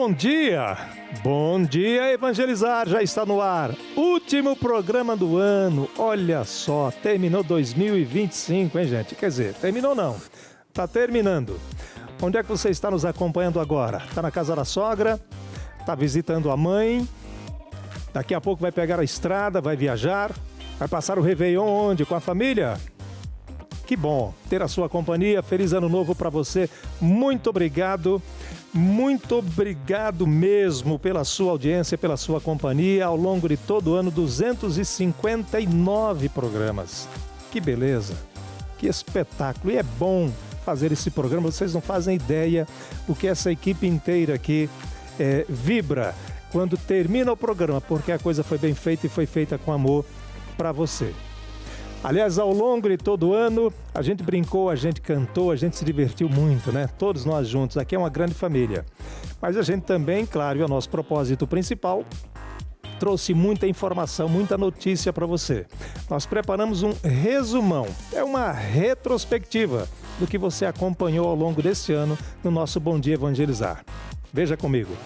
Bom dia! Bom dia, Evangelizar, já está no ar. Último programa do ano, olha só, terminou 2025, hein, gente? Quer dizer, terminou não, tá terminando. Onde é que você está nos acompanhando agora? Tá na casa da sogra? Tá visitando a mãe? Daqui a pouco vai pegar a estrada, vai viajar? Vai passar o Réveillon onde? Com a família? Que bom ter a sua companhia. Feliz ano novo para você. Muito obrigado mesmo pela sua audiência, pela sua companhia ao longo de todo o ano, 259 programas. Que beleza, que espetáculo. E é bom fazer esse programa, vocês não fazem ideia o que essa equipe inteira aqui vibra quando termina o programa, porque a coisa foi bem feita e foi feita com amor para você. Aliás, ao longo de todo o ano, a gente brincou, a gente cantou, a gente se divertiu muito, né? Todos nós juntos, aqui é uma grande família. Mas a gente também, claro, e o nosso propósito principal, trouxe muita informação, muita notícia para você. Nós preparamos um resumão, é uma retrospectiva do que você acompanhou ao longo desse ano no nosso Bom Dia Evangelizar. Veja comigo.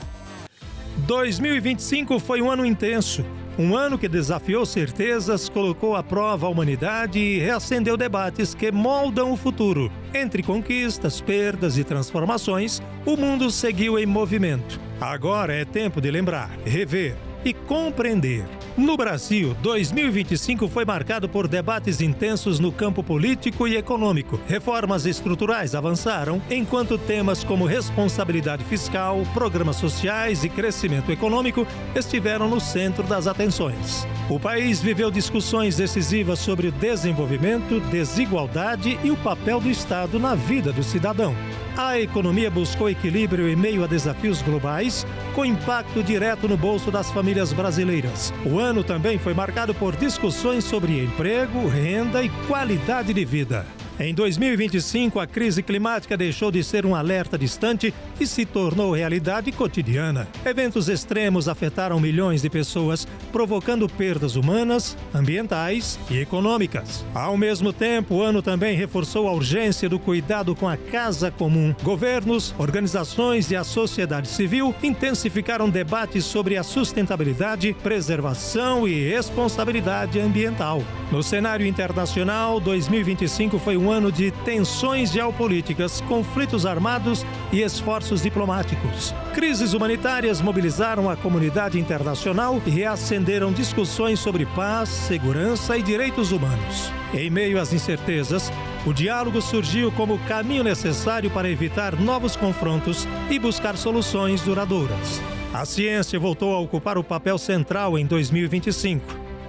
2025 foi um ano intenso. Um ano que desafiou certezas, colocou à prova a humanidade e reacendeu debates que moldam o futuro. Entre conquistas, perdas e transformações, o mundo seguiu em movimento. Agora é tempo de lembrar, rever e compreender. No Brasil, 2025 foi marcado por debates intensos no campo político e econômico. Reformas estruturais avançaram, enquanto temas como responsabilidade fiscal, programas sociais e crescimento econômico estiveram no centro das atenções. O país viveu discussões decisivas sobre o desenvolvimento, desigualdade e o papel do Estado na vida do cidadão. A economia buscou equilíbrio em meio a desafios globais, com impacto direto no bolso das famílias brasileiras. O ano também foi marcado por discussões sobre emprego, renda e qualidade de vida. Em 2025, a crise climática deixou de ser um alerta distante e se tornou realidade cotidiana. Eventos extremos afetaram milhões de pessoas, provocando perdas humanas, ambientais e econômicas. Ao mesmo tempo, o ano também reforçou a urgência do cuidado com a casa comum. Governos, organizações e a sociedade civil intensificaram debates sobre a sustentabilidade, preservação e responsabilidade ambiental. No cenário internacional, 2025 foi um ano de tensões geopolíticas, conflitos armados e esforços diplomáticos. Crises humanitárias mobilizaram a comunidade internacional e reacenderam discussões sobre paz, segurança e direitos humanos. Em meio às incertezas, o diálogo surgiu como caminho necessário para evitar novos confrontos e buscar soluções duradouras. A ciência voltou a ocupar o papel central em 2025.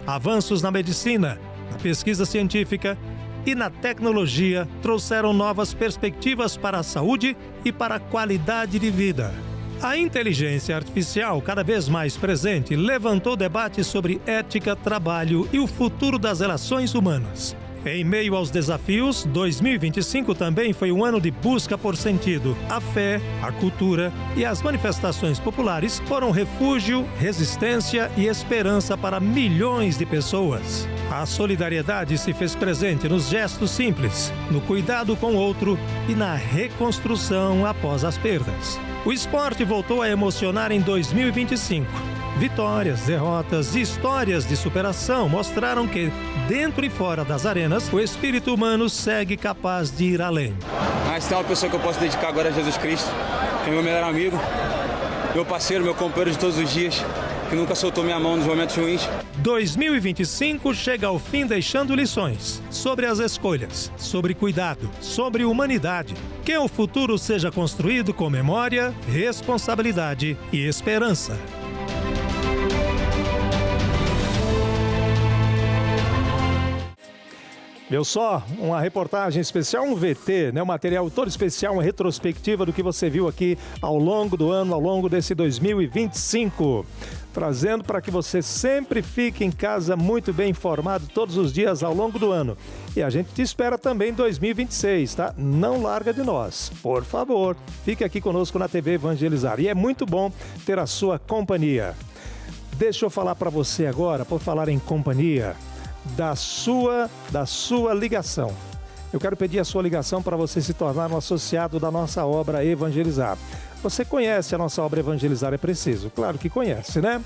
Avanços na medicina, na pesquisa científica e na tecnologia trouxeram novas perspectivas para a saúde e para a qualidade de vida. A inteligência artificial, cada vez mais presente, levantou debates sobre ética, trabalho e o futuro das relações humanas. Em meio aos desafios, 2025 também foi um ano de busca por sentido. A fé, a cultura e as manifestações populares foram refúgio, resistência e esperança para milhões de pessoas. A solidariedade se fez presente nos gestos simples, no cuidado com o outro e na reconstrução após as perdas. O esporte voltou a emocionar em 2025. Vitórias, derrotas e histórias de superação mostraram que, dentro e fora das arenas, o espírito humano segue capaz de ir além. Mas tem uma pessoa que eu posso dedicar agora a Jesus Cristo, que é meu melhor amigo, meu parceiro, meu companheiro de todos os dias, que nunca soltou minha mão nos momentos ruins. 2025 chega ao fim deixando lições sobre as escolhas, sobre cuidado, sobre humanidade. Que o futuro seja construído com memória, responsabilidade e esperança. Viu só? Uma reportagem especial, um VT, né? Um material todo especial, uma retrospectiva do que você viu aqui ao longo do ano, ao longo desse 2025. Trazendo para que você sempre fique em casa muito bem informado todos os dias ao longo do ano. E a gente te espera também em 2026, tá? Não larga de nós, por favor. Fique aqui conosco na TV Evangelizar. E é muito bom ter a sua companhia. Deixa eu falar para você agora, por falar em companhia, da sua ligação. eu quero pedir a sua ligação para você se tornar um associado da nossa obra Evangelizar. Você conhece a nossa obra Evangelizar é Preciso? Claro que conhece, né?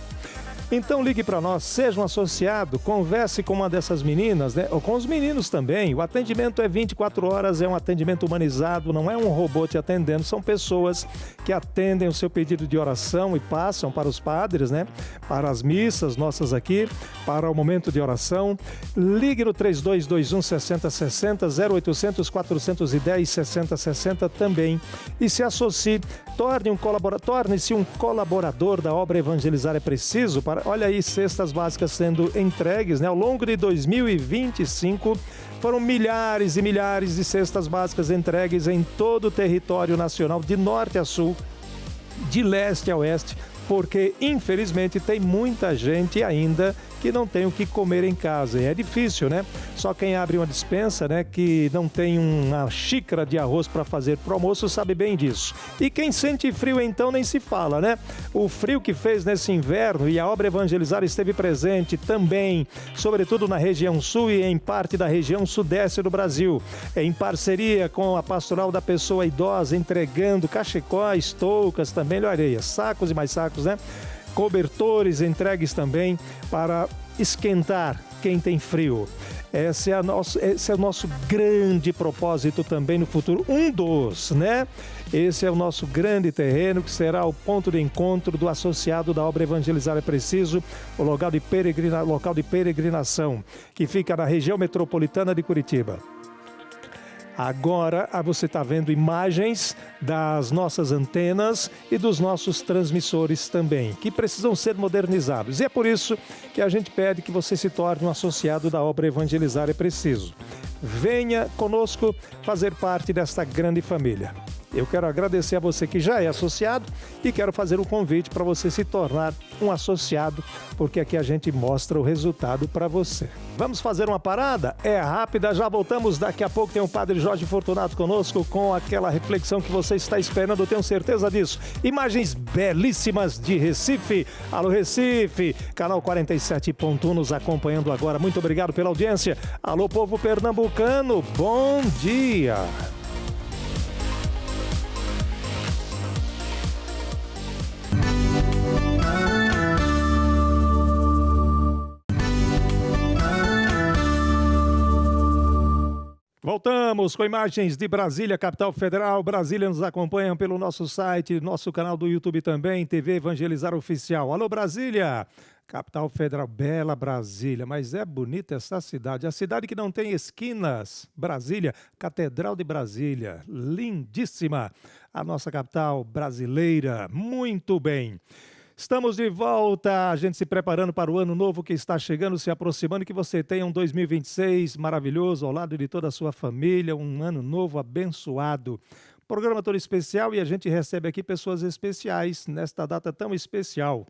Então ligue para nós, seja um associado, converse com uma dessas meninas, né? Ou com os meninos também. O atendimento é 24 horas, é um atendimento humanizado, não é um robô te atendendo, são pessoas que atendem o seu pedido de oração e passam para os padres, né? Para as missas nossas aqui, para o momento de oração. Ligue no 3221 6060, 0800 410 6060 também. E se associe, torne-se um colaborador da obra Evangelizar é Preciso. Olha aí, cestas básicas sendo entregues, né? Ao longo de 2025, foram milhares e milhares de cestas básicas entregues em todo o território nacional, de norte a sul, de leste a oeste, porque infelizmente tem muita gente ainda que não tem o que comer em casa. E é difícil, né? Só quem abre uma despensa, né, que não tem uma xícara de arroz para fazer pro almoço sabe bem disso. E quem sente frio então nem se fala, né? O frio que fez nesse inverno, e a obra Evangelizar esteve presente também, sobretudo na região sul e em parte da região sudeste do Brasil, em parceria com a Pastoral da Pessoa Idosa, entregando cachecóis, toucas, também areias, sacos e mais sacos, né? Cobertores entregues também para esquentar quem tem frio. Esse é o nosso grande propósito também no futuro, um dos, né? Esse é o nosso grande terreno, que será o ponto de encontro do associado da obra Evangelizar é Preciso, o local de peregrinação, que fica na região metropolitana de Curitiba. Agora você está vendo imagens das nossas antenas e dos nossos transmissores também, que precisam ser modernizados. E é por isso que a gente pede que você se torne um associado da obra Evangelizar é Preciso. Venha conosco fazer parte desta grande família. Eu quero agradecer a você que já é associado e quero fazer um convite para você se tornar um associado, porque aqui a gente mostra o resultado para você. Vamos fazer uma parada? É rápida, já voltamos. Daqui a pouco tem o Padre Jorge Fortunato conosco com aquela reflexão que você está esperando, eu tenho certeza disso. Imagens belíssimas de Recife. Alô Recife, canal 47.1 nos acompanhando agora. Muito obrigado pela audiência. Alô povo pernambucano, bom dia. Voltamos com imagens de Brasília, capital federal. Brasília nos acompanham pelo nosso site, nosso canal do YouTube também, TV Evangelizar Oficial. Alô Brasília, capital federal, bela Brasília, mas é bonita essa cidade. A cidade que não tem esquinas, Brasília, Catedral de Brasília, lindíssima. A nossa capital brasileira, muito bem. Estamos de volta, a gente se preparando para o ano novo que está chegando, se aproximando, que você tenha um 2026 maravilhoso ao lado de toda a sua família, um ano novo abençoado. Programa todo especial e a gente recebe aqui pessoas especiais nesta data tão especial.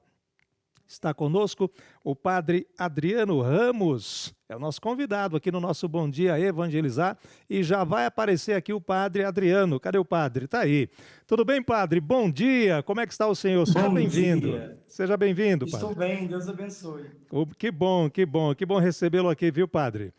Está conosco o Padre Adriano Ramos, é o nosso convidado aqui no nosso Bom Dia Evangelizar, e já vai aparecer aqui o Padre Adriano. Cadê o Padre? Está aí. Tudo bem, Padre? Bom dia, como é que está o senhor? Seja bem-vindo. Seja bem-vindo, Padre. Estou bem, Deus abençoe. Que bom recebê-lo aqui, viu, Padre?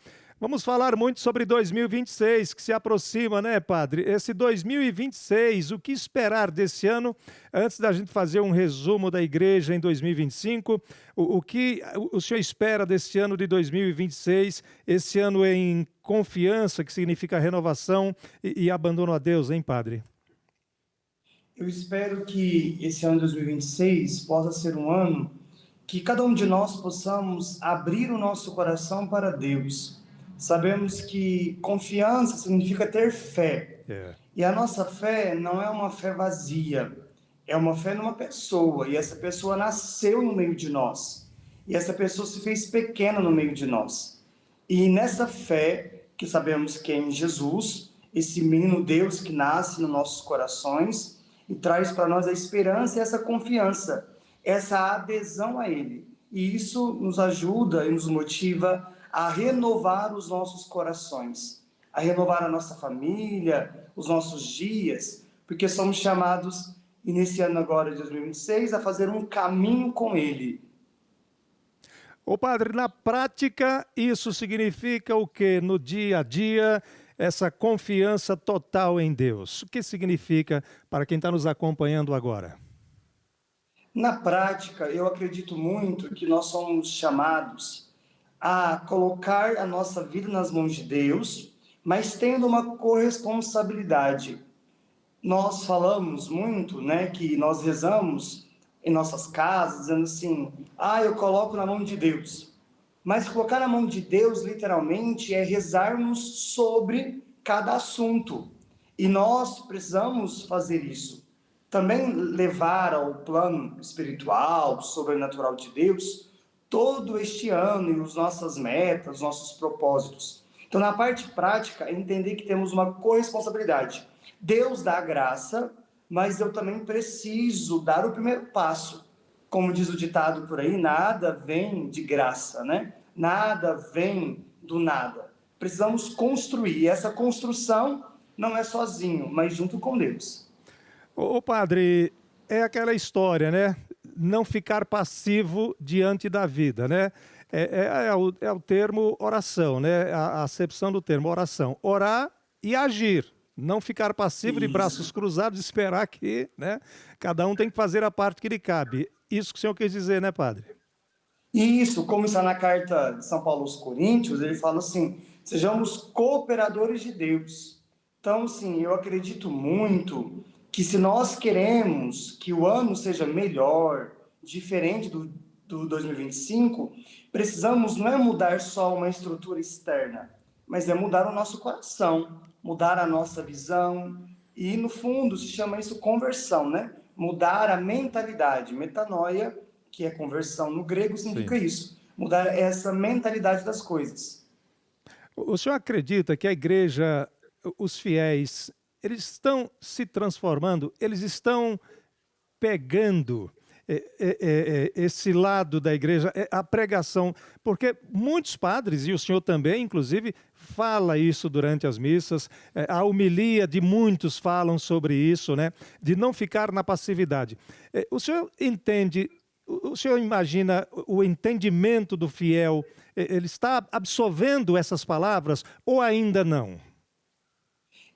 Vamos falar muito sobre 2026, que se aproxima, né, Padre? Esse 2026, o que esperar desse ano? Antes da gente fazer um resumo da igreja em 2025, o que o senhor espera desse ano de 2026, esse ano em confiança, que significa renovação e abandono a Deus, hein, Padre? Eu espero que esse ano 2026 possa ser um ano que cada um de nós possamos abrir o nosso coração para Deus. Sabemos que confiança significa ter fé. E a nossa fé não é uma fé vazia, é uma fé numa pessoa. E essa pessoa nasceu no meio de nós. E essa pessoa se fez pequena no meio de nós. E nessa fé, que sabemos que é em Jesus, esse menino Deus que nasce nos nossos corações e traz para nós a esperança e essa confiança, essa adesão a Ele. E isso nos ajuda e nos motiva a renovar os nossos corações, a renovar a nossa família, os nossos dias, porque somos chamados, e nesse ano agora de 2026, a fazer um caminho com Ele. Ô Padre, na prática, isso significa o quê? No dia a dia, essa confiança total em Deus? O que significa para quem está nos acompanhando agora? Na prática, eu acredito muito que nós somos chamados a colocar a nossa vida nas mãos de Deus, mas tendo uma corresponsabilidade. Nós falamos muito, né, que nós rezamos em nossas casas, dizendo assim, eu coloco na mão de Deus. Mas colocar na mão de Deus, literalmente, é rezarmos sobre cada assunto. E nós precisamos fazer isso. Também levar ao plano espiritual, sobrenatural de Deus, todo este ano e as nossas metas, os nossos propósitos. Então, na parte prática, é entender que temos uma corresponsabilidade. Deus dá a graça, mas eu também preciso dar o primeiro passo. Como diz o ditado por aí, nada vem de graça, né? Nada vem do nada. Precisamos construir. E essa construção não é sozinho, mas junto com Deus. Ô padre, é aquela história, né? Não ficar passivo diante da vida, né? É o termo oração, né? A acepção do termo oração. Orar e agir. Não ficar passivo de braços cruzados e esperar que, né? Cada um tem que fazer a parte que lhe cabe. Isso que o senhor quis dizer, né, padre? Isso, como está na carta de São Paulo aos Coríntios, ele fala assim, sejamos cooperadores de Deus. Então, sim, eu acredito muito que se nós queremos que o ano seja melhor, diferente do 2025, precisamos não é mudar só uma estrutura externa, mas é mudar o nosso coração, mudar a nossa visão, e no fundo se chama isso conversão, né? Mudar a mentalidade, metanoia, que é conversão no grego, significa isso, mudar essa mentalidade das coisas. O senhor acredita que a igreja, os fiéis, eles estão se transformando, eles estão pegando esse lado da igreja, a pregação, porque muitos padres, e o senhor também, inclusive, fala isso durante as missas, a homilia de muitos falam sobre isso, né? De não ficar na passividade. O senhor entende, o senhor imagina o entendimento do fiel, ele está absorvendo essas palavras ou ainda não?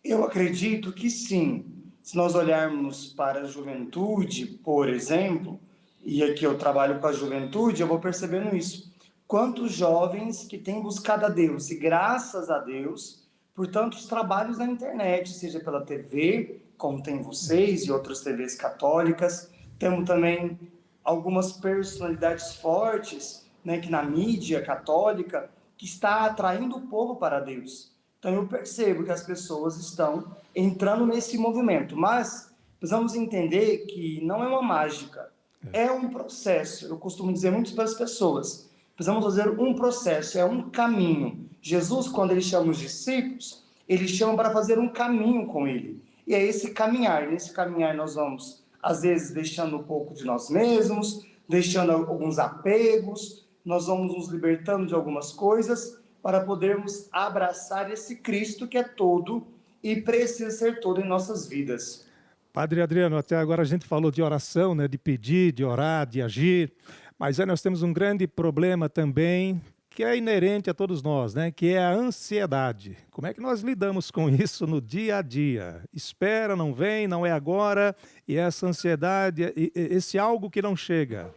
Eu acredito que sim. Se nós olharmos para a juventude, por exemplo, e aqui eu trabalho com a juventude, eu vou percebendo isso. Quantos jovens que têm buscado a Deus, e graças a Deus, por tantos trabalhos na internet, seja pela TV, como tem vocês e outras TVs católicas, temos também algumas personalidades fortes, né, que na mídia católica, que está atraindo o povo para Deus. Então eu percebo que as pessoas estão entrando nesse movimento, mas precisamos entender que não é uma mágica, é um processo. Eu costumo dizer muito para as pessoas, precisamos fazer um processo, é um caminho. Jesus, quando ele chama os discípulos, ele chama para fazer um caminho com ele. E é esse caminhar, nesse caminhar nós vamos, às vezes, deixando um pouco de nós mesmos, deixando alguns apegos, nós vamos nos libertando de algumas coisas, para podermos abraçar esse Cristo que é todo e precisa ser todo em nossas vidas. Padre Adriano, até agora a gente falou de oração, né, de pedir, de orar, de agir, mas aí nós temos um grande problema também, que é inerente a todos nós, né, que é a ansiedade. Como é que nós lidamos com isso no dia a dia? Espera, não vem, não é agora, e essa ansiedade, esse algo que não chega.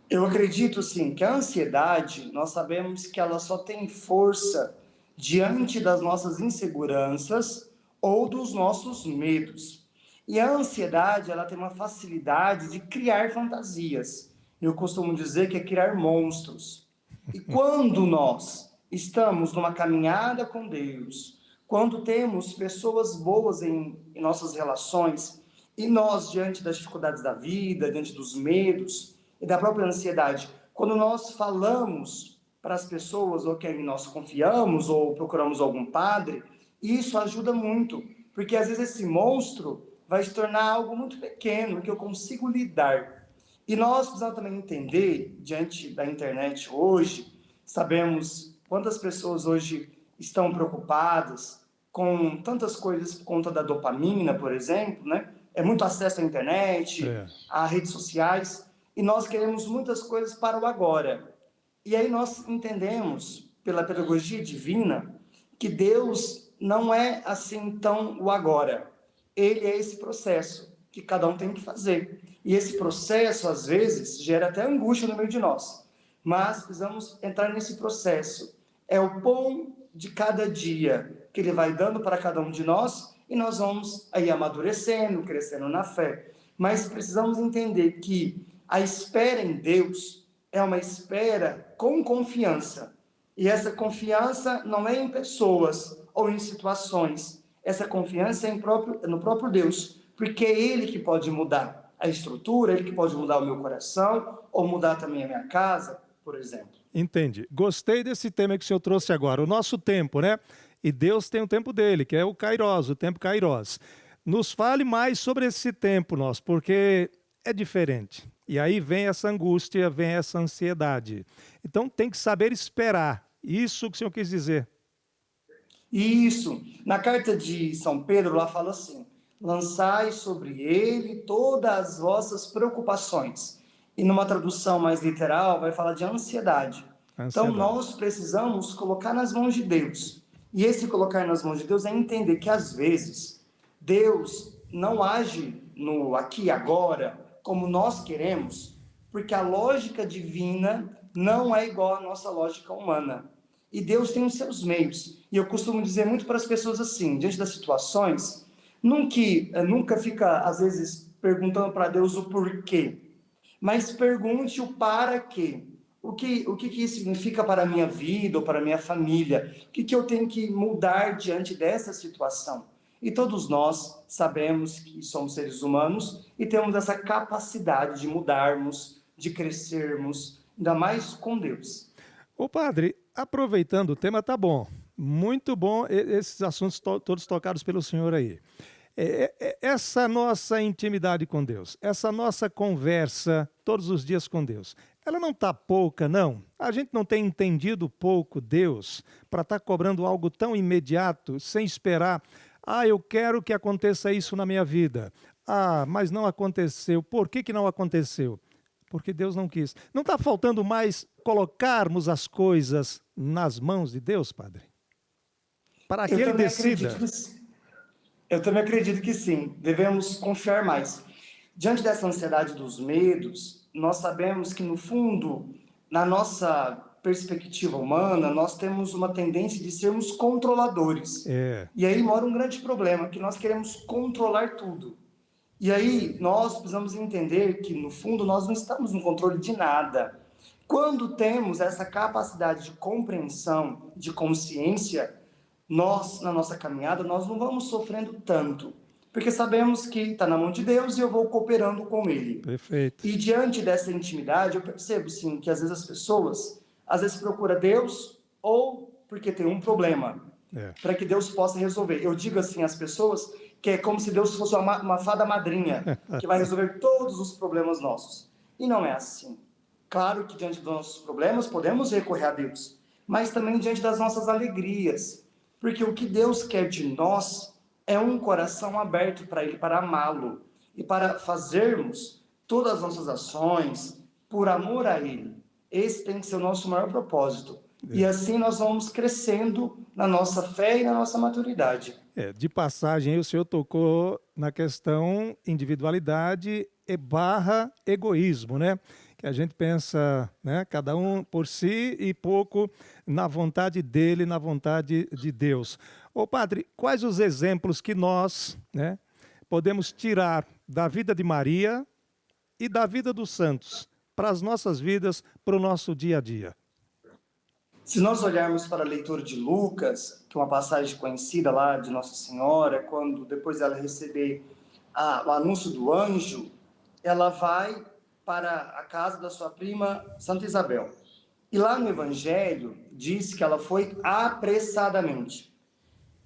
Eu acredito, sim, que a ansiedade, nós sabemos que ela só tem força diante das nossas inseguranças ou dos nossos medos. E a ansiedade, ela tem uma facilidade de criar fantasias. Eu costumo dizer que é criar monstros. E quando nós estamos numa caminhada com Deus, quando temos pessoas boas em nossas relações, e nós, diante das dificuldades da vida, diante dos medos, e da própria ansiedade, quando nós falamos para as pessoas ou quem nós confiamos ou procuramos algum padre, isso ajuda muito, porque às vezes esse monstro vai se tornar algo muito pequeno que eu consigo lidar. E nós precisamos também entender, diante da internet hoje, sabemos quantas pessoas hoje estão preocupadas com tantas coisas por conta da dopamina, por exemplo, né? É muito acesso à internet, a redes sociais, e nós queremos muitas coisas para o agora. E aí nós entendemos, pela pedagogia divina, que Deus não é assim tão o agora. Ele é esse processo que cada um tem que fazer. E esse processo, às vezes, gera até angústia no meio de nós. Mas precisamos entrar nesse processo. É o pão de cada dia que Ele vai dando para cada um de nós e nós vamos aí amadurecendo, crescendo na fé. Mas precisamos entender que a espera em Deus é uma espera com confiança. E essa confiança não é em pessoas ou em situações. Essa confiança é no próprio Deus, porque é Ele que pode mudar a estrutura, Ele que pode mudar o meu coração, ou mudar também a minha casa, por exemplo. Entendi. Gostei desse tema que o senhor trouxe agora, o nosso tempo, né? E Deus tem o tempo dele, que é o Kairos, o tempo Kairos. Nos fale mais sobre esse tempo nosso, porque é diferente. E aí vem essa angústia, vem essa ansiedade. Então tem que saber esperar. Isso que o senhor quis dizer. Isso. Na carta de São Pedro, lá fala assim: lançai sobre ele todas as vossas preocupações. E numa tradução mais literal, vai falar de ansiedade. Então, nós precisamos colocar nas mãos de Deus. E esse colocar nas mãos de Deus é entender que, às vezes, Deus não age no aqui e agora, como nós queremos, porque a lógica divina não é igual à nossa lógica humana. E Deus tem os seus meios. E eu costumo dizer muito para as pessoas assim, diante das situações, nunca fica, às vezes, perguntando para Deus o porquê, mas pergunte o para quê. O que isso significa para a minha vida ou para a minha família? O que eu tenho que mudar diante dessa situação? E todos nós sabemos que somos seres humanos e temos essa capacidade de mudarmos, de crescermos, ainda mais com Deus. Ô padre, aproveitando o tema, tá bom. Muito bom esses assuntos todos tocados pelo senhor aí. Essa nossa intimidade com Deus, essa nossa conversa todos os dias com Deus, ela não está pouca, não? A gente não tem entendido pouco Deus para estar cobrando algo tão imediato, sem esperar. Eu quero que aconteça isso na minha vida. Mas não aconteceu. Por que não aconteceu? Porque Deus não quis. Não está faltando mais colocarmos as coisas nas mãos de Deus, padre? Para que Ele decida. Eu também acredito que sim. Devemos confiar mais. Diante dessa ansiedade dos medos, nós sabemos que, no fundo, na nossa perspectiva humana, nós temos uma tendência de sermos controladores. E aí mora um grande problema, que nós queremos controlar tudo. E aí nós precisamos entender que, no fundo, nós não estamos no controle de nada. Quando temos essa capacidade de compreensão, de consciência, nós, na nossa caminhada, nós não vamos sofrendo tanto. Porque sabemos que está na mão de Deus e eu vou cooperando com Ele. Perfeito. E diante dessa intimidade, eu percebo, sim, que às vezes as pessoas, procuram Deus ou porque tem um problema, para que Deus possa resolver. Eu digo assim às pessoas que é como se Deus fosse uma fada madrinha, que vai resolver todos os problemas nossos. E não é assim. Claro que diante dos nossos problemas podemos recorrer a Deus, mas também diante das nossas alegrias. Porque o que Deus quer de nós é um coração aberto para Ele, para amá-lo. E para fazermos todas as nossas ações por amor a Ele. Esse tem que ser o nosso maior propósito. E assim nós vamos crescendo na nossa fé e na nossa maturidade. De passagem, aí o senhor tocou na questão individualidade / egoísmo, né? Que a gente pensa, né, cada um por si e pouco na vontade dele, na vontade de Deus. Ô padre, quais os exemplos que nós, né, podemos tirar da vida de Maria e da vida dos santos para as nossas vidas, para o nosso dia a dia? Se nós olharmos para a leitura de Lucas, que é uma passagem conhecida lá de Nossa Senhora, quando depois dela receber o anúncio do anjo, ela vai para a casa da sua prima Santa Isabel. E lá no Evangelho diz que ela foi apressadamente.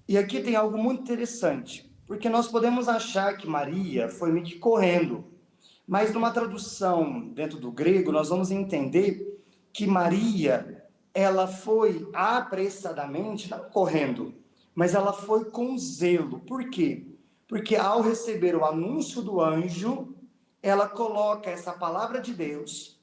E aqui tem algo muito interessante, porque nós podemos achar que Maria foi meio que correndo, mas numa tradução dentro do grego nós vamos entender que Maria, ela foi apressadamente, não correndo, mas ela foi com zelo. Por quê? Porque ao receber o anúncio do anjo, ela coloca essa palavra de Deus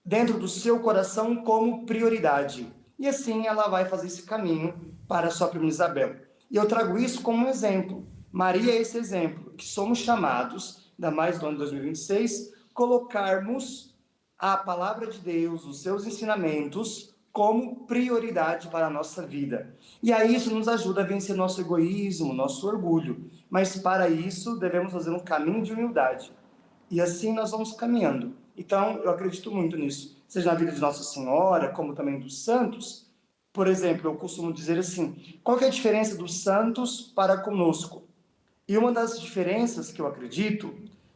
dentro do seu coração como prioridade. E assim ela vai fazer esse caminho para a sua prima Isabel. E eu trago isso como um exemplo. Maria é esse exemplo, que somos chamados, ainda mais no ano de 2026, colocarmos a palavra de Deus, os seus ensinamentos, como prioridade para a nossa vida. E aí isso nos ajuda a vencer nosso egoísmo, nosso orgulho. Mas para isso devemos fazer um caminho de humildade. E assim nós vamos caminhando. Então eu acredito muito nisso. Seja na vida de Nossa Senhora, como também dos santos. Por exemplo, eu costumo dizer assim, qual que é a diferença dos santos para conosco? E uma das diferenças que eu acredito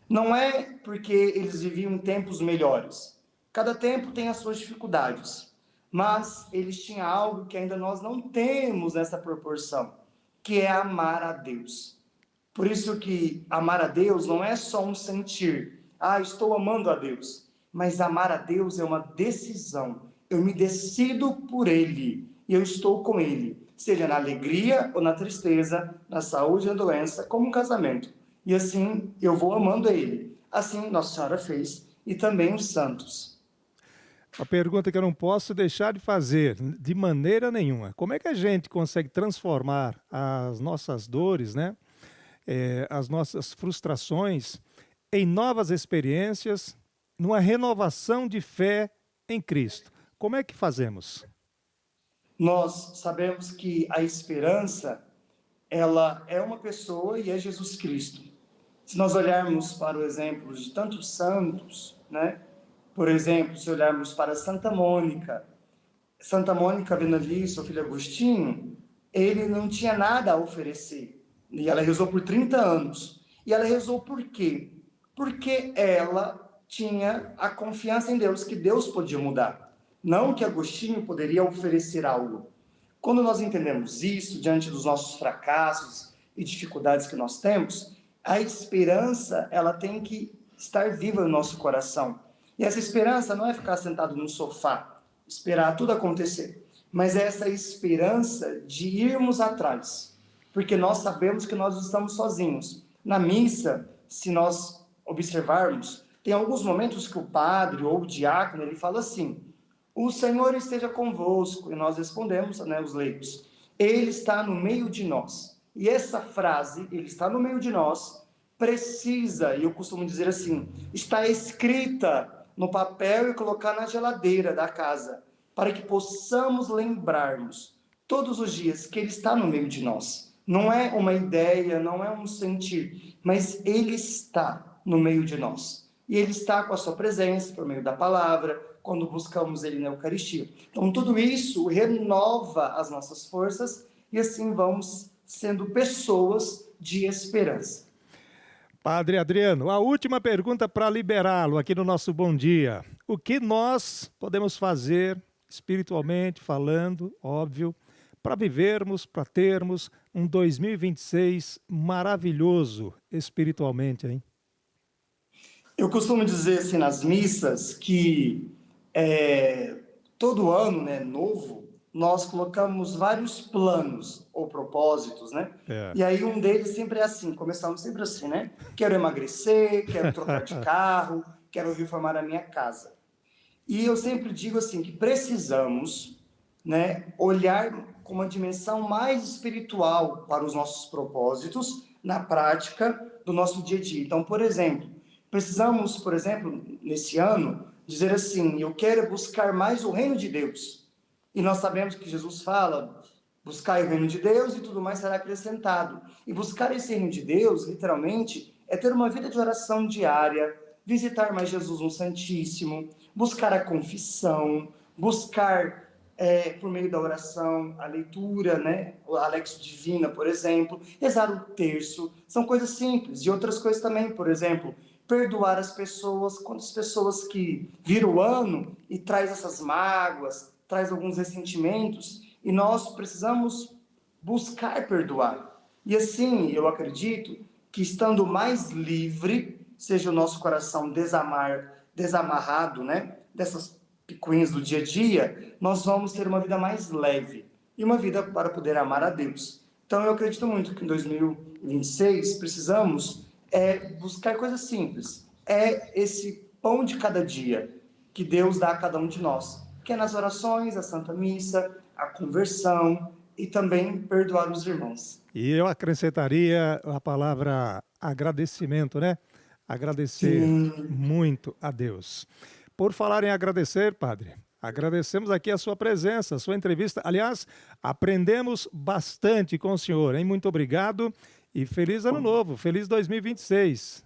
não é porque eles viviam em tempos melhores. Cada tempo tem as suas dificuldades, mas eles tinham algo que ainda nós não temos nessa proporção, que é amar a Deus. Por isso que amar a Deus não é só um sentir, estou amando a Deus, mas amar a Deus é uma decisão. Eu me decido por Ele e eu estou com Ele, seja na alegria ou na tristeza, na saúde ou na doença, como um casamento. E assim eu vou amando Ele. Assim Nossa Senhora fez e também os santos. A pergunta que eu não posso deixar de fazer, de maneira nenhuma. Como é que a gente consegue transformar as nossas dores, né? As nossas frustrações em novas experiências, numa renovação de fé em Cristo? Como é que fazemos? Nós sabemos que a esperança, ela é uma pessoa e é Jesus Cristo. Se nós olharmos para o exemplo de tantos santos, né? Por exemplo, se olharmos para Santa Mônica, vendo ali seu filho Agostinho, ele não tinha nada a oferecer. E ela rezou por 30 anos. E ela rezou por quê? Porque ela tinha a confiança em Deus, que Deus podia mudar. Não que Agostinho poderia oferecer algo. Quando nós entendemos isso, diante dos nossos fracassos e dificuldades que nós temos, a esperança, ela tem que estar viva no nosso coração. E essa esperança não é ficar sentado no sofá, esperar tudo acontecer, mas é essa esperança de irmos atrás, porque nós sabemos que nós estamos sozinhos. Na missa, se nós observarmos, tem alguns momentos que o padre ou o diácono, ele fala assim, o Senhor esteja convosco, e nós respondemos, né, os leigos, Ele está no meio de nós. E essa frase, Ele está no meio de nós, precisa, e eu costumo dizer assim, está escrita no papel e colocar na geladeira da casa, para que possamos lembrarmos todos os dias que Ele está no meio de nós. Não é uma ideia, não é um sentir, mas Ele está no meio de nós. E Ele está com a sua presença, por meio da palavra, quando buscamos Ele na Eucaristia. Então, tudo isso renova as nossas forças e assim vamos sendo pessoas de esperança. Padre Adriano, a última pergunta para liberá-lo aqui no nosso Bom Dia. O que nós podemos fazer, espiritualmente falando, óbvio, para vivermos, para termos um 2026 maravilhoso espiritualmente, hein? Eu costumo dizer assim nas missas que todo ano, né, novo, nós colocamos vários planos ou propósitos, né? E aí um deles sempre é assim, começamos sempre assim, né? Quero emagrecer, quero trocar de carro, quero reformar a minha casa. E eu sempre digo assim, que precisamos, né, olhar com uma dimensão mais espiritual para os nossos propósitos na prática do nosso dia a dia. Então, por exemplo, precisamos, por exemplo, nesse ano, dizer assim, eu quero buscar mais o reino de Deus. E nós sabemos que Jesus fala, buscar o reino de Deus e tudo mais será acrescentado. E buscar esse reino de Deus, literalmente, é ter uma vida de oração diária, visitar mais Jesus no Santíssimo, buscar a confissão, buscar, por meio da oração, a leitura, né? A Lexio Divina, por exemplo, rezar o terço. São coisas simples. E outras coisas também, por exemplo, perdoar as pessoas, quantas pessoas que viram o ano e traz essas mágoas, traz alguns ressentimentos, e nós precisamos buscar perdoar. E assim, eu acredito que estando mais livre, seja o nosso coração desamarrado, né, dessas picuinhas do dia a dia, nós vamos ter uma vida mais leve, e uma vida para poder amar a Deus. Então eu acredito muito que em 2026 precisamos buscar coisas simples. É esse pão de cada dia que Deus dá a cada um de nós. que é nas orações, a Santa Missa, a conversão e também perdoar os irmãos. E eu acrescentaria a palavra agradecimento, né? Agradecer Sim. muito a Deus. Por falar em agradecer, padre, agradecemos aqui a sua presença, a sua entrevista. Aliás, aprendemos bastante com o senhor, hein? Muito obrigado e feliz ano novo, feliz 2026.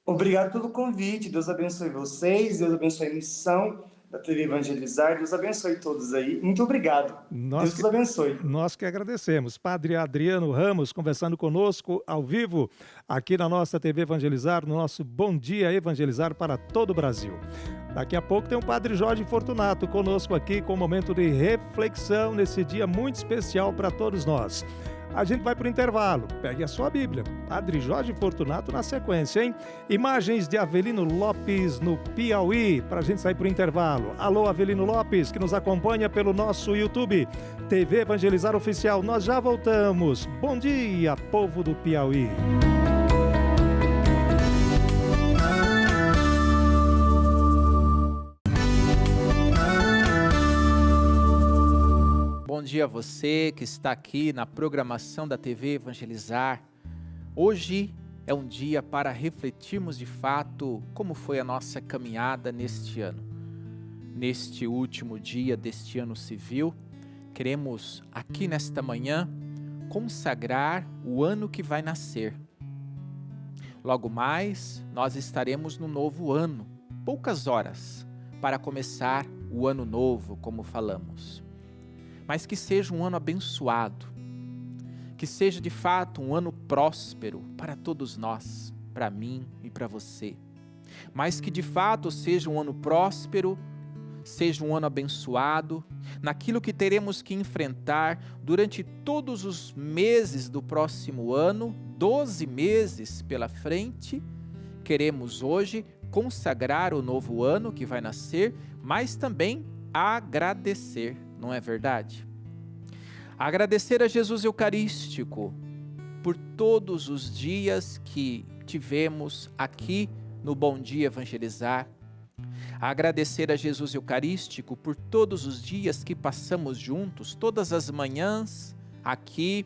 Obrigado pelo convite. Deus abençoe vocês, Deus abençoe a missão da TV Evangelizar, Deus abençoe todos aí. Muito obrigado. Deus os abençoe. Nós que agradecemos. Padre Adriano Ramos conversando conosco ao vivo aqui na nossa TV Evangelizar, no nosso Bom Dia Evangelizar para todo o Brasil. Daqui a pouco tem o Padre Jorge Fortunato conosco aqui com um momento de reflexão nesse dia muito especial para todos nós. A gente vai para o intervalo. Pegue a sua Bíblia. Padre Jorge Fortunato na sequência, hein? Imagens de Avelino Lopes no Piauí, para a gente sair para o intervalo. Alô, Avelino Lopes, que nos acompanha pelo nosso YouTube, TV Evangelizar Oficial. Nós já voltamos. Bom dia, povo do Piauí. Bom dia a você que está aqui na programação da TV Evangelizar. Hoje é um dia para refletirmos de fato como foi a nossa caminhada neste ano. Neste último dia deste ano civil, queremos aqui nesta manhã consagrar o ano que vai nascer. Logo mais, nós estaremos no novo ano, poucas horas para começar o ano novo, como falamos. Mas que seja um ano abençoado, que seja de fato um ano próspero para todos nós, para mim e para você. Mas que de fato seja um ano próspero, seja um ano abençoado, naquilo que teremos que enfrentar durante todos os meses do próximo ano, 12 meses pela frente. Queremos hoje consagrar o novo ano que vai nascer, mas também agradecer. Não é verdade? Agradecer a Jesus Eucarístico por todos os dias que tivemos aqui no Bom Dia Evangelizar. Agradecer a Jesus Eucarístico por todos os dias que passamos juntos, todas as manhãs, aqui,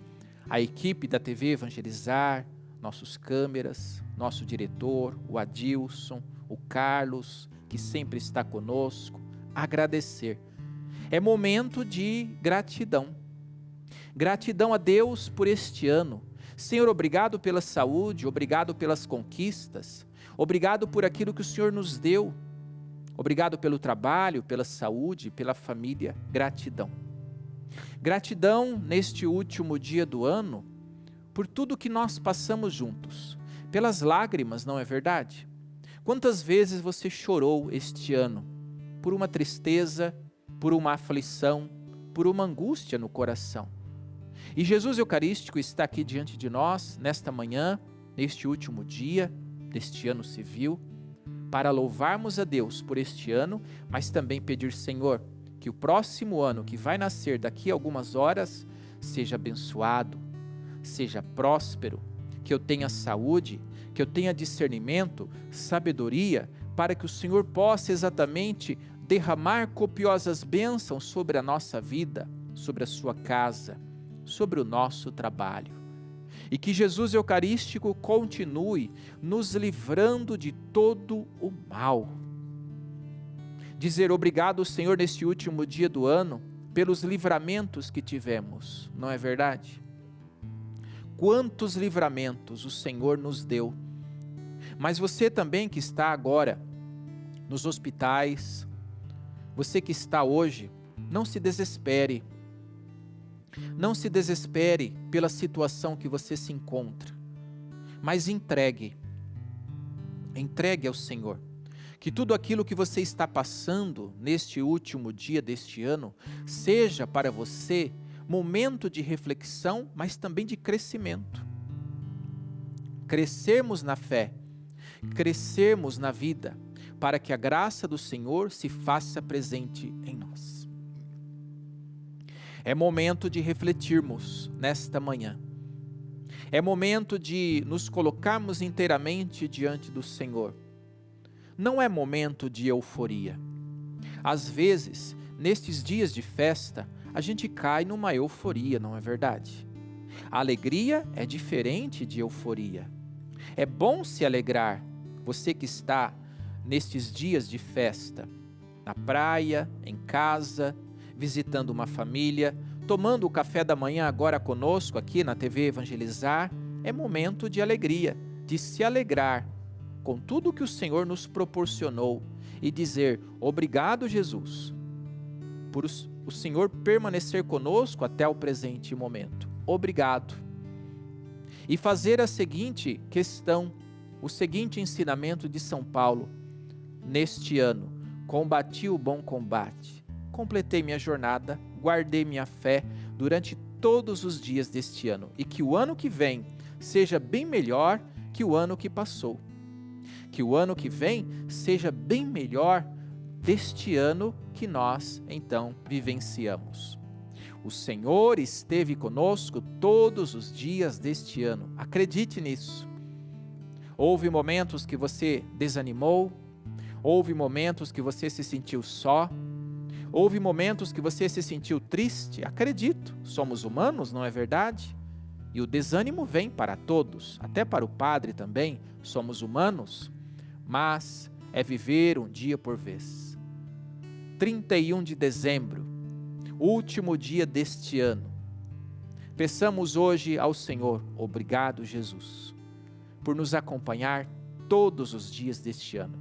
a equipe da TV Evangelizar, nossos câmeras, nosso diretor, o Adilson, o Carlos, que sempre está conosco. Agradecer. É momento de gratidão. Gratidão a Deus por este ano. Senhor, obrigado pela saúde, obrigado pelas conquistas, obrigado por aquilo que o Senhor nos deu. Obrigado pelo trabalho, pela saúde, pela família. Gratidão. Gratidão neste último dia do ano, por tudo que nós passamos juntos. Pelas lágrimas, não é verdade? Quantas vezes você chorou este ano? Por uma tristeza, por uma aflição, por uma angústia no coração. E Jesus Eucarístico está aqui diante de nós, nesta manhã, neste último dia deste ano civil, para louvarmos a Deus por este ano, mas também pedir, Senhor, que o próximo ano que vai nascer daqui a algumas horas, seja abençoado, seja próspero, que eu tenha saúde, que eu tenha discernimento, sabedoria, para que o Senhor possa exatamente derramar copiosas bênçãos sobre a nossa vida, sobre a sua casa, sobre o nosso trabalho. E que Jesus Eucarístico continue nos livrando de todo o mal. Dizer obrigado, Senhor, neste último dia do ano, pelos livramentos que tivemos, não é verdade? Quantos livramentos o Senhor nos deu. Mas você também que está agora nos hospitais, você que está hoje, não se desespere. Não se desespere pela situação que você se encontra, mas entregue ao Senhor, que tudo aquilo que você está passando neste último dia deste ano, seja para você momento de reflexão, mas também de crescimento. Crescermos na fé, crescermos na vida, para que a graça do Senhor se faça presente em nós. É momento de refletirmos nesta manhã. É momento de nos colocarmos inteiramente diante do Senhor. Não é momento de euforia. Às vezes, nestes dias de festa, a gente cai numa euforia, não é verdade? A alegria é diferente de euforia. É bom se alegrar, você que está nestes dias de festa, na praia, em casa, visitando uma família, tomando o café da manhã agora conosco aqui na TV Evangelizar, é momento de alegria, de se alegrar com tudo que o Senhor nos proporcionou e dizer: obrigado, Jesus, por o Senhor permanecer conosco até o presente momento. Obrigado. E fazer a seguinte questão, o seguinte ensinamento de São Paulo: neste ano, combati o bom combate, completei minha jornada, guardei minha fé durante todos os dias deste ano, e que o ano que vem seja bem melhor que o ano que passou. Que o ano que vem seja bem melhor deste ano que nós, então, vivenciamos. O Senhor esteve conosco todos os dias deste ano. Acredite nisso. Houve momentos que você desanimou, houve momentos que você se sentiu só, houve momentos que você se sentiu triste. Acredito, somos humanos, não é verdade? E o desânimo vem para todos, até para o padre também, somos humanos, mas é viver um dia por vez. 31 de dezembro, último dia deste ano. Peçamos hoje ao Senhor: obrigado, Jesus, por nos acompanhar todos os dias deste ano.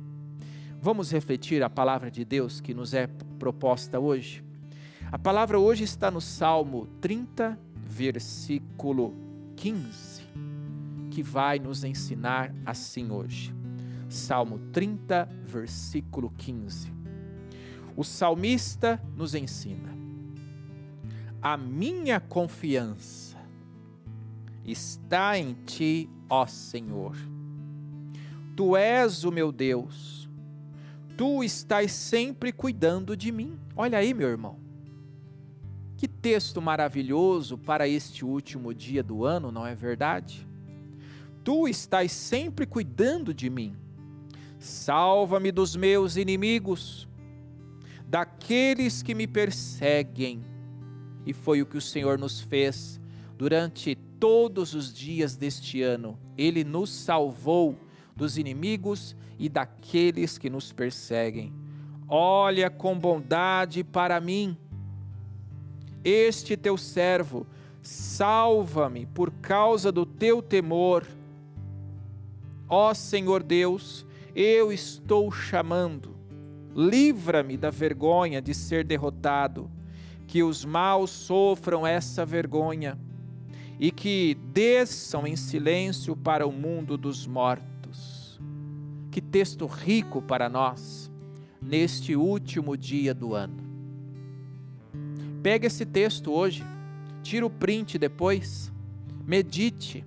Vamos refletir a palavra de Deus que nos é proposta hoje? A palavra hoje está no Salmo 30, versículo 15, que vai nos ensinar assim hoje. Salmo 30, versículo 15. O salmista nos ensina: a minha confiança está em ti, ó Senhor. Tu és o meu Deus. Tu estás sempre cuidando de mim. Olha aí, meu irmão. Que texto maravilhoso para este último dia do ano, não é verdade? Tu estás sempre cuidando de mim. Salva-me dos meus inimigos, daqueles que me perseguem. E foi o que o Senhor nos fez durante todos os dias deste ano. Ele nos salvou dos inimigos e daqueles que nos perseguem. Olha com bondade para mim, este teu servo, salva-me por causa do teu temor. Ó Senhor Deus, eu estou chamando, livra-me da vergonha de ser derrotado, que os maus sofram essa vergonha e que desçam em silêncio para o mundo dos mortos. Que texto rico para nós, neste último dia do ano. Pega esse texto hoje, tira o print depois, medite,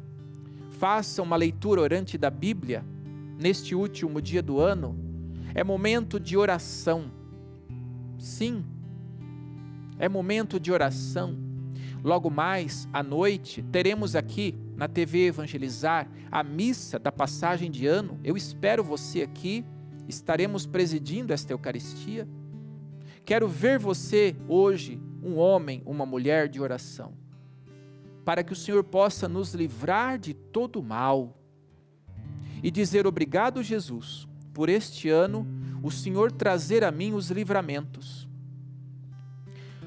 faça uma leitura orante da Bíblia, neste último dia do ano. É momento de oração, sim, é momento de oração. Logo mais à noite, teremos aqui na TV Evangelizar a missa da passagem de ano. Eu espero você aqui, estaremos presidindo esta Eucaristia. Quero ver você hoje, um homem, uma mulher de oração, para que o Senhor possa nos livrar de todo mal e dizer: obrigado, Jesus, por este ano, o Senhor trazer a mim os livramentos.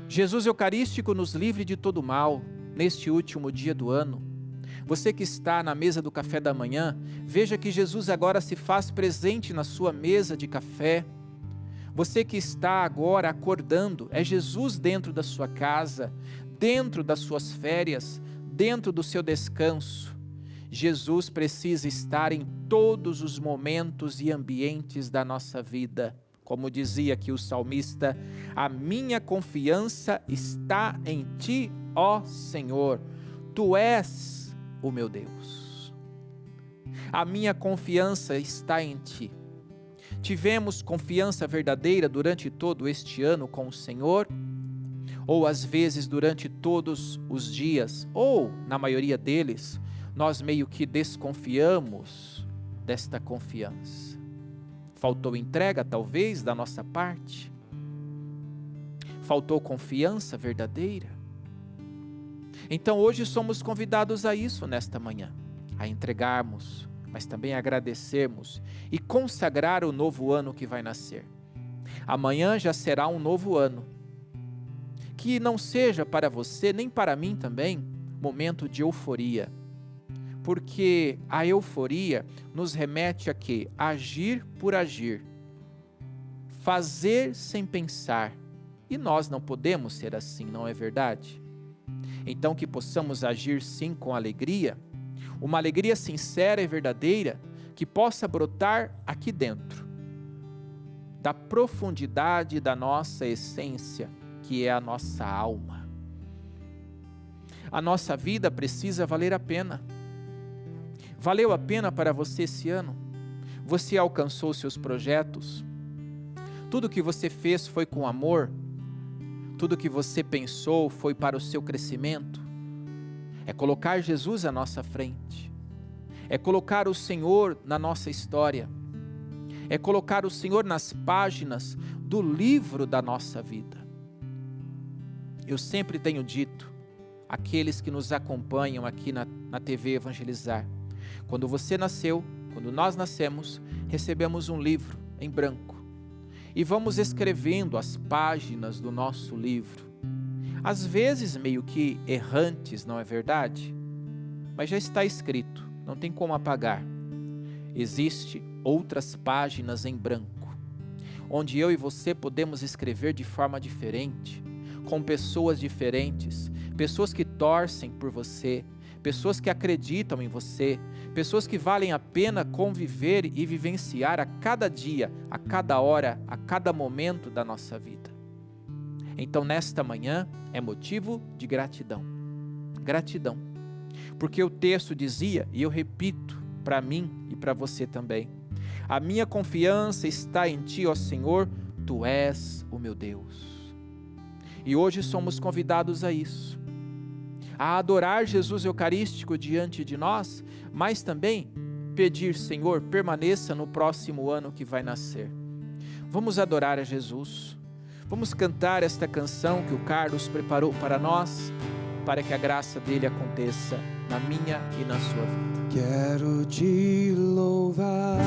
Jesus Eucarístico nos livre de todo mal, neste último dia do ano. Você que está na mesa do café da manhã, veja que Jesus agora se faz presente na sua mesa de café. Você que está agora acordando, é Jesus dentro da sua casa, dentro das suas férias, dentro do seu descanso. Jesus precisa estar em todos os momentos e ambientes da nossa vida. Como dizia aqui o salmista: a minha confiança está em ti, ó Senhor. Tu és o meu Deus. A minha confiança está em ti. Tivemos confiança verdadeira durante todo este ano com o Senhor? Ou às vezes durante todos os dias, ou na maioria deles, nós meio que desconfiamos desta confiança? Faltou entrega talvez da nossa parte? Faltou confiança verdadeira? Então hoje somos convidados a isso nesta manhã, a entregarmos, mas também agradecermos e consagrar o novo ano que vai nascer. Amanhã já será um novo ano. Que não seja para você, nem para mim também, momento de euforia. Porque a euforia nos remete a quê? Agir por agir. Fazer sem pensar. E nós não podemos ser assim, não é verdade? Então que possamos agir sim com alegria, uma alegria sincera e verdadeira, que possa brotar aqui dentro, da profundidade da nossa essência, que é a nossa alma. A nossa vida precisa valer a pena. Valeu a pena para você esse ano? Você alcançou seus projetos? Tudo que você fez foi com amor? Tudo que você pensou foi para o seu crescimento? É colocar Jesus à nossa frente. É colocar o Senhor na nossa história. É colocar o Senhor nas páginas do livro da nossa vida. Eu sempre tenho dito, aqueles que nos acompanham aqui na TV Evangelizar, quando você nasceu, quando nós nascemos, recebemos um livro em branco e vamos escrevendo as páginas do nosso livro, às vezes meio que errantes, não é verdade? Mas já está escrito, não tem como apagar. Existem outras páginas em branco, onde eu e você podemos escrever de forma diferente, com pessoas diferentes, pessoas que torcem por você, pessoas que acreditam em você, pessoas que valem a pena conviver e vivenciar a cada dia, a cada hora, a cada momento da nossa vida. Então nesta manhã é motivo de gratidão. Gratidão. Porque o texto dizia, e eu repito para mim e para você também, a minha confiança está em Ti, ó Senhor, Tu és o meu Deus. E hoje somos convidados a isso, a adorar Jesus Eucarístico diante de nós, mas também pedir, Senhor, permaneça no próximo ano que vai nascer. Vamos adorar a Jesus, vamos cantar esta canção que o Carlos preparou para nós, para que a graça dele aconteça na minha e na sua vida. Quero te louvar,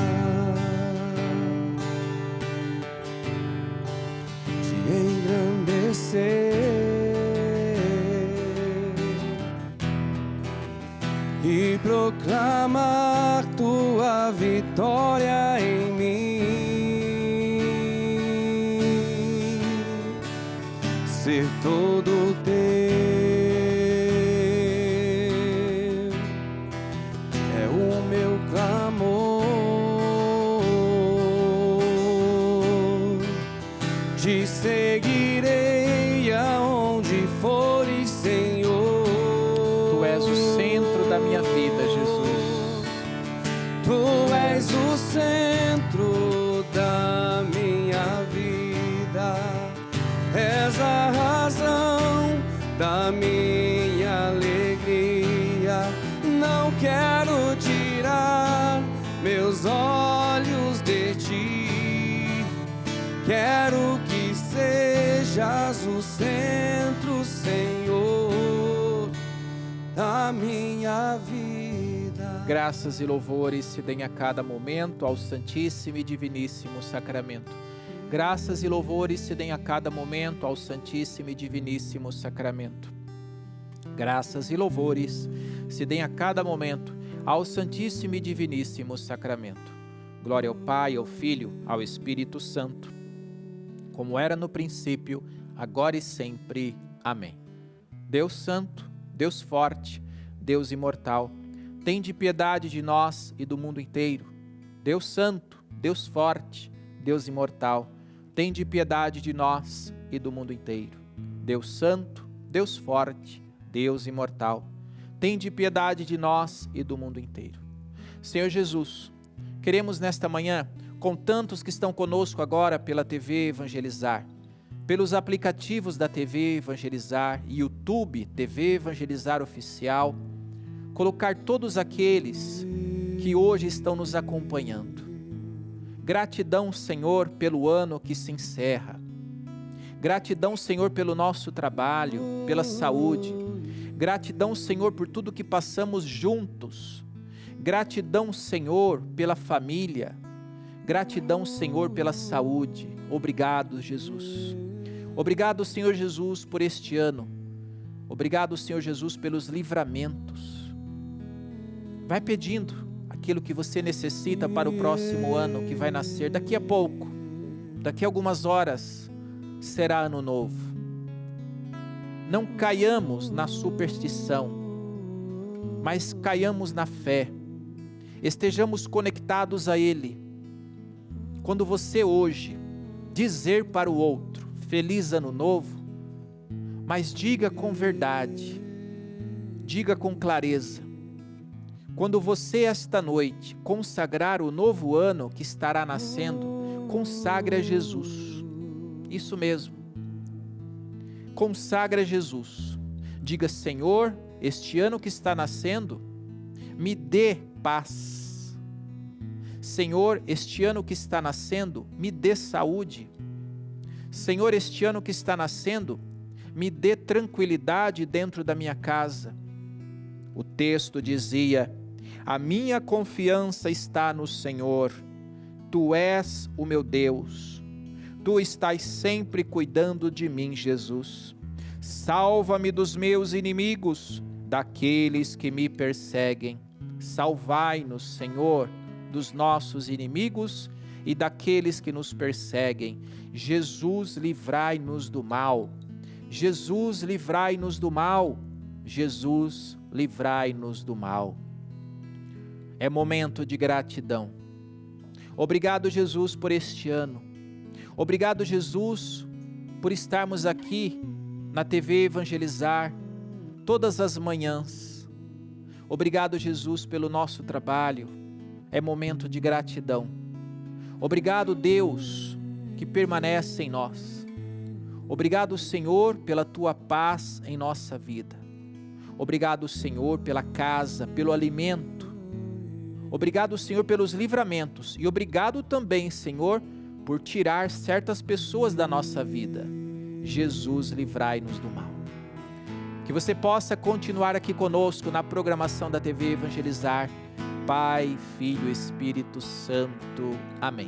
te engrandecer e proclamar tua vitória em mim, ser todo teu é o meu clamor, te seguirei aonde fores, Senhor. Tu és o centro da minha vida, Jesus. Tu és o centro da minha vida, és a razão da minha alegria. Não quero tirar meus olhos de ti, quero que sejas o centro, Senhor, da minha vida. Graças e louvores se deem a cada momento ao Santíssimo e Diviníssimo Sacramento. Graças e louvores se deem a cada momento ao Santíssimo e Diviníssimo Sacramento. Graças e louvores se deem a cada momento ao Santíssimo e Diviníssimo Sacramento. Glória ao Pai, ao Filho, ao Espírito Santo, como era no princípio, agora e sempre. Amém. Deus Santo, Deus Forte, Deus Imortal, tende piedade de nós e do mundo inteiro. Deus Santo, Deus Forte, Deus Imortal, tende piedade de nós e do mundo inteiro. Deus Santo, Deus Forte, Deus Imortal, tende piedade de nós e do mundo inteiro. Senhor Jesus, queremos nesta manhã, com tantos que estão conosco agora pela TV Evangelizar, pelos aplicativos da TV Evangelizar, YouTube, TV Evangelizar Oficial, colocar todos aqueles que hoje estão nos acompanhando. Gratidão, Senhor, pelo ano que se encerra. Gratidão, Senhor, pelo nosso trabalho, pela saúde. Gratidão, Senhor, por tudo que passamos juntos. Gratidão, Senhor, pela família. Gratidão, Senhor, pela saúde. Obrigado, Jesus. Obrigado, Senhor Jesus, por este ano. Obrigado, Senhor Jesus, pelos livramentos. Vai pedindo aquilo que você necessita para o próximo ano que vai nascer. Daqui a pouco, daqui a algumas horas, será ano novo. Não caiamos na superstição, mas caiamos na fé. Estejamos conectados a Ele. Quando você hoje dizer para o outro, feliz ano novo, mas diga com verdade, diga com clareza. Quando você esta noite consagrar o novo ano que estará nascendo, consagre a Jesus. Isso mesmo. Consagre a Jesus. Diga: Senhor, este ano que está nascendo, me dê paz. Senhor, este ano que está nascendo, me dê saúde. Senhor, este ano que está nascendo, me dê tranquilidade dentro da minha casa. O texto dizia: a minha confiança está no Senhor. Tu és o meu Deus. Tu estás sempre cuidando de mim, Jesus. Salva-me dos meus inimigos, daqueles que me perseguem. Salvai-nos, Senhor, dos nossos inimigos e daqueles que nos perseguem. Jesus, livrai-nos do mal. Jesus, livrai-nos do mal. Jesus, livrai-nos do mal. É momento de gratidão. Obrigado, Jesus, por este ano. Obrigado, Jesus, por estarmos aqui na TV Evangelizar todas as manhãs. Obrigado, Jesus, pelo nosso trabalho. É momento de gratidão. Obrigado, Deus, que permanece em nós. Obrigado, Senhor, pela Tua paz em nossa vida. Obrigado, Senhor, pela casa, pelo alimento. Obrigado, Senhor, pelos livramentos. E obrigado também, Senhor, por tirar certas pessoas da nossa vida. Jesus, livrai-nos do mal. Que você possa continuar aqui conosco na programação da TV Evangelizar. Pai, Filho e Espírito Santo. Amém.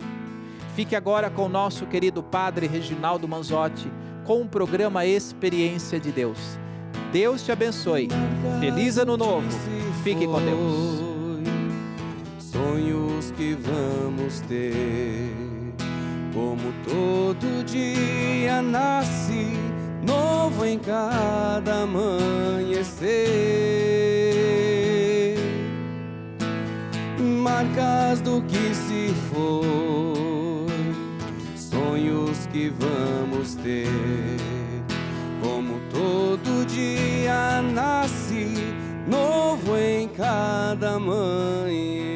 Fique agora com o nosso querido Padre Reginaldo Manzotti, com o programa Experiência de Deus. Deus te abençoe. Feliz ano novo. Fique com Deus. Sonhos que vamos ter, como todo dia nasce novo em cada amanhecer. Marcas do que se foi, sonhos que vamos ter, como todo dia nasce novo em cada manhã.